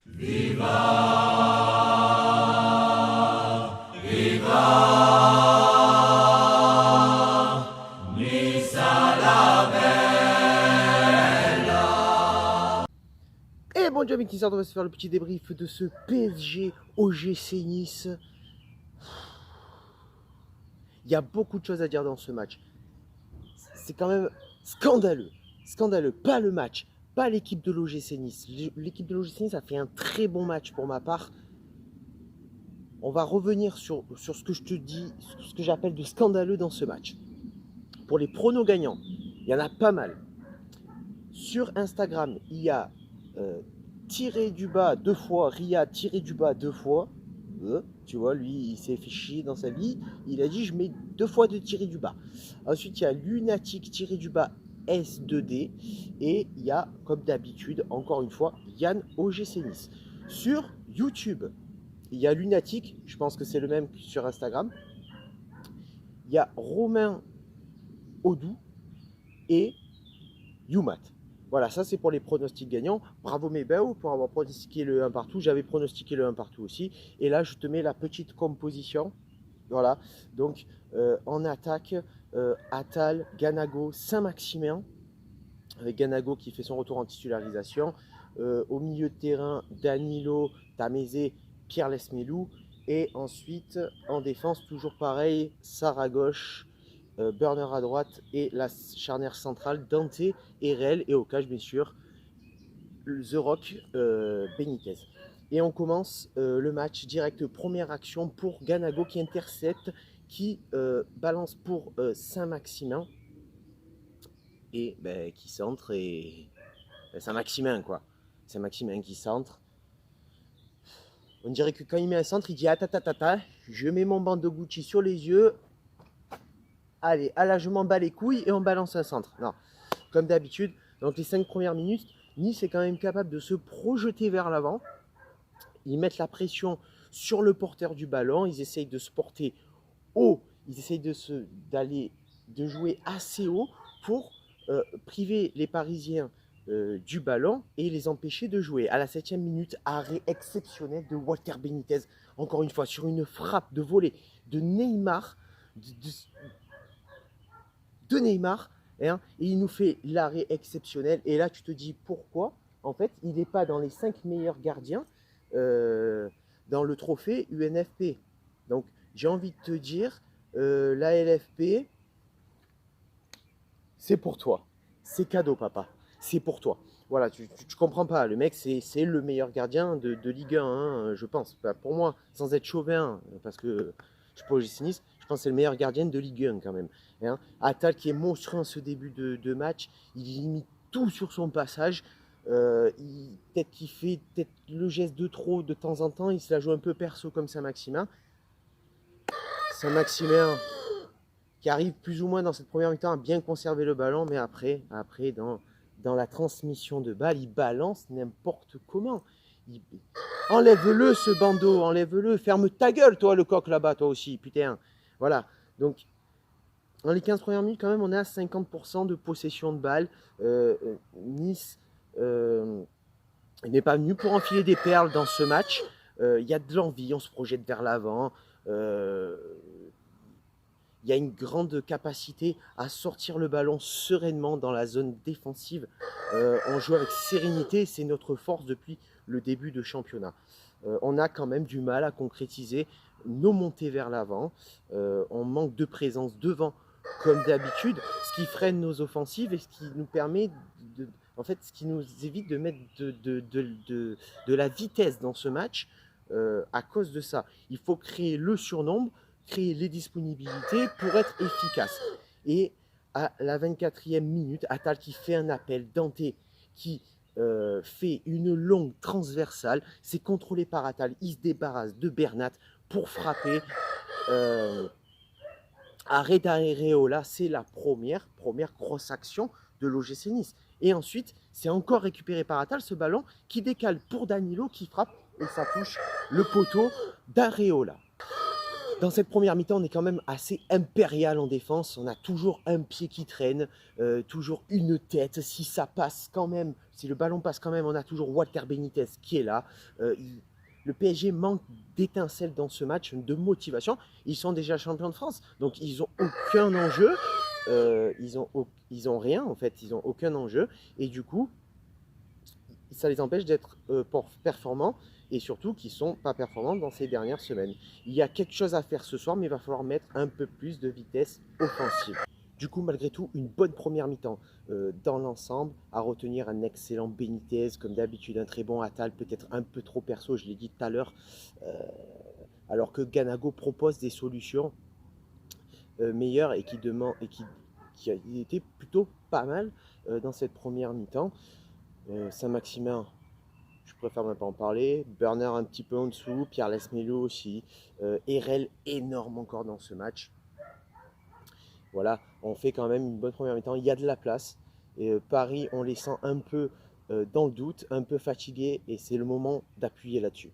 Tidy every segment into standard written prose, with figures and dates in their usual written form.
Et bon Dieu, qui sort, on va se faire le petit débrief de ce PSG OGC Nice. Il y a beaucoup de choses à dire dans ce match. C'est quand même scandaleux. Scandaleux. Pas le match, pas l'équipe de l'OGC Nice. L'équipe de l'OGC Nice a fait un très bon match pour ma part. On va revenir sur ce que je te dis, ce que j'appelle de scandaleux dans ce match. Pour les pronos gagnants, il y en a pas mal. Sur Instagram, il y a tiré du bas 2 fois, Ria tiré du bas 2 fois. Tu vois, lui, il s'est fait chier dans sa vie. Il a dit, je mets 2 fois de tiré du bas. Ensuite, il y a Lunatic tiré du bas S2D. Et il y a, comme d'habitude, encore une fois, Yann OGC Nice. Sur YouTube, il y a Lunatic. Je pense que c'est le même que sur Instagram. Il y a Romain Odou et Youmat. Voilà, ça c'est pour les pronostics gagnants. Bravo Mebao pour avoir pronostiqué le 1 partout. J'avais pronostiqué le 1 partout aussi. Et là, je te mets la petite composition. Voilà, donc en attaque, Attal, Ganago, Saint-Maximin. Avec Ganago qui fait son retour en titularisation. Au milieu de terrain, Danilo, Tamézé, Pierre Lesmelou. Et ensuite, en défense, toujours pareil, Sarr à gauche, Burner à droite et la charnière centrale, Dante et Rel. Et au cage, bien sûr, The Rock, Benitez. Et on commence le match direct, première action pour Ganago qui intercepte, qui balance pour Saint-Maximin. Et qui centre et Saint-Maximin quoi. Saint-Maximin qui centre. On dirait que quand il met un centre, il dit ah ta, je mets mon bandeau Gucci sur les yeux. Allez, là je m'en bats les couilles et on balance un centre. Non, comme d'habitude, donc les 5 premières minutes, Nice est quand même capable de se projeter vers l'avant. Ils mettent la pression sur le porteur du ballon, ils essayent de se porter haut, ils essayent de jouer assez haut pour priver les Parisiens du ballon et les empêcher de jouer. À la 7e minute, arrêt exceptionnel de Walter Benitez, encore une fois, sur une frappe de volée de Neymar, de Neymar, hein, et il nous fait l'arrêt exceptionnel. Et là, tu te dis pourquoi, en fait, il n'est pas dans les 5 meilleurs gardiens dans le trophée UNFP. Donc, j'ai envie de te dire, la LFP, c'est pour toi. C'est cadeau, papa. C'est pour toi. Voilà, tu comprends pas. Le mec, c'est le meilleur gardien de Ligue 1, hein, je pense. Pour moi, sans être chauvin, parce que je suis pas au Nice, je pense que c'est le meilleur gardien de Ligue 1 quand même. Hein. Attal qui est monstrueux en ce début de match. Il limite tout sur son passage. Peut-être qu'il fait peut-être le geste de trop de temps en temps. Il se la joue un peu perso comme Saint-Maximin. Saint-Maximin qui arrive plus ou moins dans cette première mi-temps à bien conserver le ballon, mais après dans la transmission de balle, il balance n'importe comment. Enlève-le ce bandeau, enlève-le, ferme ta gueule toi le coq là-bas, toi aussi, putain. Voilà, donc dans les 15 premières minutes quand même, on est à 50% de possession de balle. Nice n'est pas venu pour enfiler des perles dans ce match. Il y a de l'envie, on se projette vers l'avant. Il y a une grande capacité à sortir le ballon sereinement dans la zone défensive. On joue avec sérénité, c'est notre force depuis le début de championnat. On a quand même du mal à concrétiser nos montées vers l'avant. On manque de présence devant comme d'habitude, ce qui freine nos offensives et ce qui nous permet en fait, ce qui nous évite de mettre de la vitesse dans ce match à cause de ça. Il faut créer le surnombre, créer les disponibilités pour être efficace. Et à la 24e minute, Attal qui fait un appel, Dante qui fait une longue transversale, c'est contrôlé par Attal, il se débarrasse de Bernat pour frapper. Arrêt d'Areola, c'est la première grosse action de l'OGC Nice. Et ensuite, c'est encore récupéré par Attal ce ballon qui décale pour Danilo qui frappe et ça touche le poteau d'Areola. Dans cette première mi-temps, on est quand même assez impérial en défense. On a toujours un pied qui traîne, toujours une tête. Si ça passe quand même, si le ballon passe quand même, on a toujours Walter Benitez qui est là. Le PSG manque d'étincelles dans ce match, de motivation. Ils sont déjà champions de France, donc ils n'ont aucun enjeu. Ils ont rien en fait, ils n'ont aucun enjeu. Et du coup, ça les empêche d'être performants et surtout qu'ils ne sont pas performants dans ces dernières semaines. Il y a quelque chose à faire ce soir, mais il va falloir mettre un peu plus de vitesse offensive. Du coup, malgré tout, une bonne première mi-temps dans l'ensemble. À retenir un excellent Benitez, comme d'habitude, un très bon Attal, peut-être un peu trop perso, je l'ai dit tout à l'heure. Alors que Ganago propose des solutions meilleures et qui a été plutôt pas mal dans cette première mi-temps. Saint-Maximin, je préfère même pas en parler. Burner un petit peu en dessous, Pierre Lesmelou aussi. Erel énorme encore dans ce match. Voilà, on fait quand même une bonne première mi-temps. Il y a de la place. Et Paris, on les sent un peu dans le doute, un peu fatigués. Et c'est le moment d'appuyer là-dessus.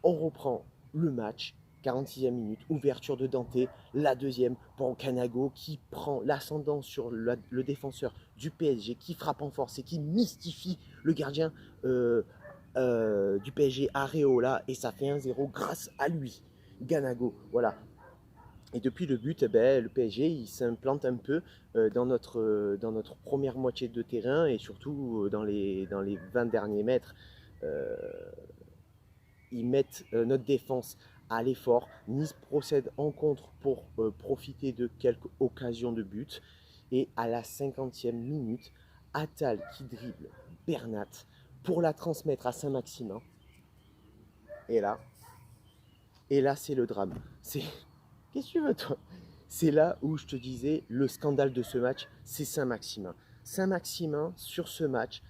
On reprend le match. 46e minute, ouverture de Dante, la deuxième pour Canago qui prend l'ascendant sur le défenseur du PSG, qui frappe en force et qui mystifie le gardien du PSG, Areola, et ça fait 1-0 grâce à lui, Ganago. Voilà. Et depuis le but, le PSG il s'implante un peu dans notre première moitié de terrain et surtout dans les 20 derniers mètres. Ils mettent notre défense à l'effort. Nice procède en contre pour profiter de quelques occasions de but. Et à la 50e minute, Attal qui dribble Bernat pour la transmettre à Saint-Maximin. Et là c'est le drame. Qu'est-ce que tu veux toi? C'est là où je te disais, le scandale de ce match, c'est Saint-Maximin. Saint-Maximin, sur ce match,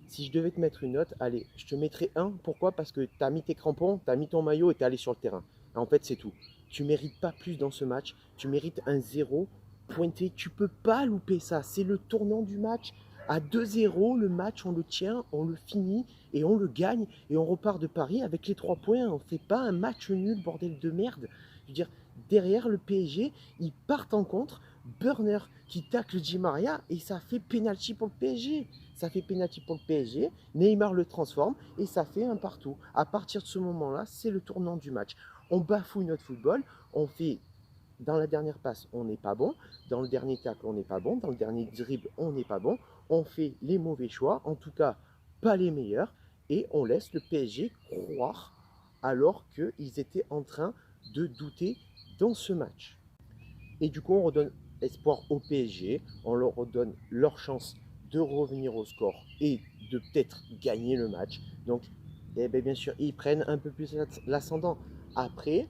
si je devais te mettre une note, allez, je te mettrais 1. Pourquoi? Parce que tu as mis tes crampons, tu as mis ton maillot et tu es allé sur le terrain. En fait, c'est tout. Tu ne mérites pas plus dans ce match. Tu mérites un 0 pointé. Tu ne peux pas louper ça. C'est le tournant du match. À 2-0, le match, on le tient, on le finit et on le gagne. Et on repart de Paris avec les 3 points. On ne fait pas un match nul, bordel de merde. Je veux dire, derrière le PSG, ils partent en contre. Burner qui tacle Di Maria et ça fait pénalty pour le PSG. Ça fait pénalty pour le PSG, Neymar le transforme et ça fait un partout. À partir de ce moment-là, c'est le tournant du match. On bafouille notre football, on fait dans la dernière passe, on n'est pas bon, dans le dernier tacle, on n'est pas bon, dans le dernier dribble, on n'est pas bon, on fait les mauvais choix, en tout cas pas les meilleurs, et on laisse le PSG croire alors qu'ils étaient en train de douter dans ce match. Et du coup, on redonne espoir au PSG, on leur redonne leur chance de revenir au score et de peut-être gagner le match. Donc, bien sûr, ils prennent un peu plus l'ascendant. Après,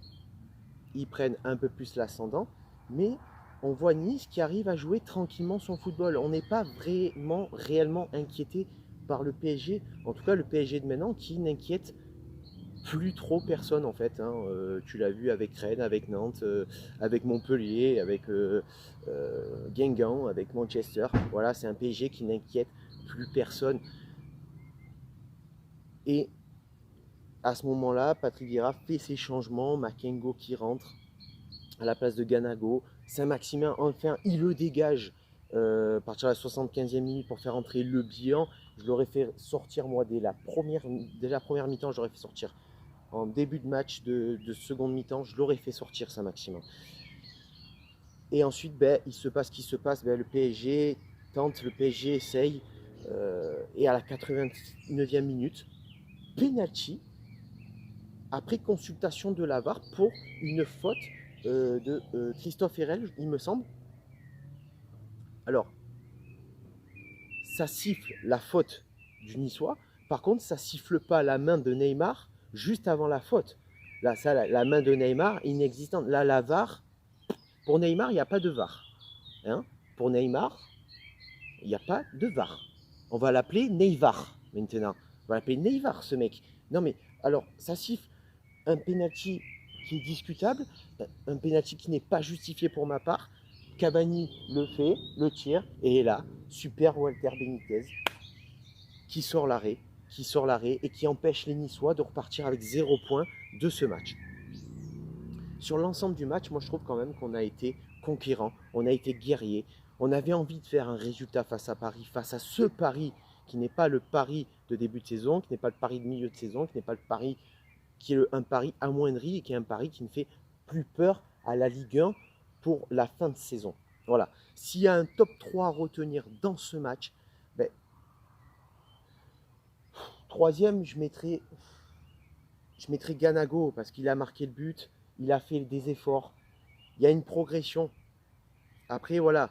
ils prennent un peu plus l'ascendant, mais on voit Nice qui arrive à jouer tranquillement son football. On n'est pas vraiment, réellement inquiété par le PSG. En tout cas, le PSG de maintenant qui n'inquiète plus trop personne en fait. Tu l'as vu avec Rennes, avec Nantes, avec Montpellier, avec Guingamp, avec Manchester. Voilà, c'est un PSG qui n'inquiète plus personne. Et à ce moment-là, Patrick Vieira fait ses changements. Makengo qui rentre à la place de Ganago. Saint-Maximin, enfin, il le dégage à partir de la 75e minute pour faire entrer Le Bihan. Je l'aurais fait sortir, moi, dès la première mi-temps, j'aurais fait sortir. En début de match de seconde mi-temps, je l'aurais fait sortir Saint-Maximin. Et ensuite, il se passe ce qui se passe. Le PSG tente, le PSG essaye. Et à la 89e minute, penalty, après consultation de la VAR pour une faute de Christophe Herrel, il me semble. Alors, ça siffle la faute du Niçois. Par contre, ça siffle pas la main de Neymar juste avant la faute. Là, ça, la main de Neymar, inexistante. Là, la VAR, pour Neymar, il n'y a pas de VAR. Pour Neymar, il n'y a pas de VAR. On va l'appeler Neymar maintenant. On va l'appeler Neymar, ce mec. Non, mais alors, ça siffle un penalty qui est discutable, un penalty qui n'est pas justifié pour ma part. Cavani le fait, le tire, et là, super Walter Benitez qui sort l'arrêt et qui empêche les Niçois de repartir avec 0 points de ce match. sur l'ensemble du match, moi je trouve quand même qu'on a été conquérant, on a été guerrier, on avait envie de faire un résultat face à Paris, face à ce Paris qui n'est pas le Paris de début de saison, qui n'est pas le Paris de milieu de saison, qui n'est pas le Paris qui est un Paris amoindri et qui est un Paris qui ne fait plus peur à la Ligue 1 pour la fin de saison. Voilà. S'il y a un top 3 à retenir dans ce match, ben, troisième, je mettrais Ganago parce qu'il a marqué le but, il a fait des efforts, il y a une progression. Après, voilà,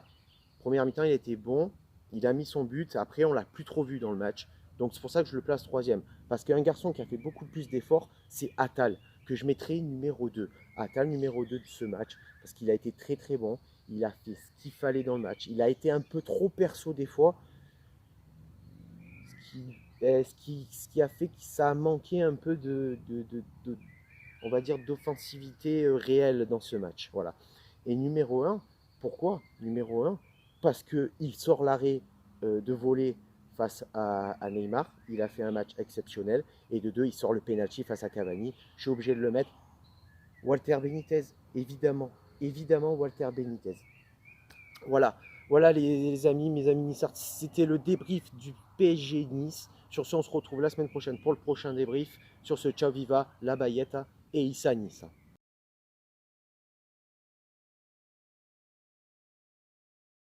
première mi-temps, il était bon, il a mis son but, après, on ne l'a plus trop vu dans le match. Donc, c'est pour ça que je le place troisième. Parce qu'un garçon qui a fait beaucoup plus d'efforts, c'est Attal, que je mettrais numéro 2. Attal, numéro 2 de ce match, parce qu'il a été très très bon. Il a fait ce qu'il fallait dans le match. Il a été un peu trop perso des fois, ce qui a fait que ça a manqué un peu on va dire, d'offensivité réelle dans ce match. Voilà. Et numéro un, pourquoi numéro un? Parce qu'il sort l'arrêt de volée face à Neymar. Il a fait un match exceptionnel. Et de deux, il sort le penalty face à Cavani. Je suis obligé de le mettre. Walter Benitez, évidemment. Évidemment, Walter Benitez. Voilà. Voilà les amis, mes amis Nissart, c'était le débrief du PSG Nice. Sur ce, on se retrouve la semaine prochaine pour le prochain débrief. Sur ce, ciao viva, la Bayetta et Issa Nice.